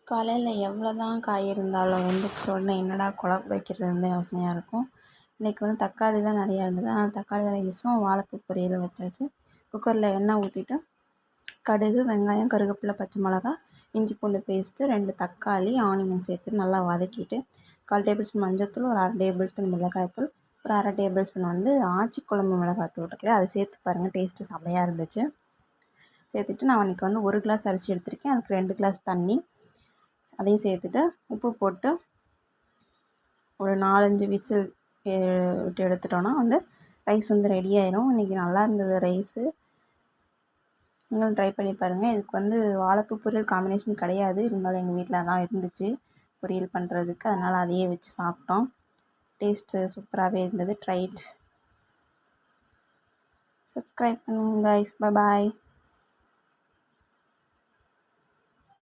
காலையில் எவ்வளோ தான் காய் இருந்தாலும் எந்திரிச்ச உடனே என்னடா குழம்பு வைக்கிறதுன்னு யோசனையாக இருக்கும். இன்றைக்கி வந்து தக்காளி தான் நிறையா இருந்தது. ஆனால் தக்காளி ரைஸும் வாழைப்பூ பொரியலும் வச்சாச்சு. குக்கரில் எண்ணெய் ஊற்றிட்டு கடுகு, வெங்காயம், கருவேப்பிலை, பச்சை மிளகா, இஞ்சி பூண்டு பேஸ்ட்டு, 2 தக்காளி, ஆனியன் சேர்த்து நல்லா வதக்கிட்டு 1/4 டேபிள் ஸ்பூன் மஞ்சள்தூள், ஒரு 1/2 டேபிள் ஸ்பூன் மிளகாய்த்தூள், ஒரு 1/2 டேபிள் ஸ்பூன் வந்து ஆச்சி குழம்பு மிளகாய்த்தூள் இருக்குல்லையா, அதை சேர்த்து பாருங்கள். டேஸ்ட்டு செம்மையாக இருந்துச்சு. சேர்த்துட்டு நான் இன்றைக்கி வந்து 1 கிளாஸ் அரிசி எடுத்திருக்கேன். அதுக்கு 2 கிளாஸ் தண்ணி, அதையும் சேர்த்துட்டு உப்பு போட்டு ஒரு 4-5 விசில் விட்டு எடுத்துட்டோன்னா வந்து ரைஸ் வந்து ரெடி ஆயிடும். இன்றைக்கி நல்லா இருந்தது ரைஸு. நீங்களும் ட்ரை பண்ணி பாருங்கள். இதுக்கு வந்து வாழைப்பூ பொரியல் காம்பினேஷன் கிடையாது, இருந்தாலும் எங்கள் வீட்டில் அதான் இருந்துச்சு பொரியல் பண்ணுறதுக்கு, அதனால் அதையே வச்சு சாப்பிட்டோம். டேஸ்ட்டு சூப்பராகவே இருந்தது. Try it. சப்ஸ்கிரைப் பண்ணுங்க கைஸ். பாய்.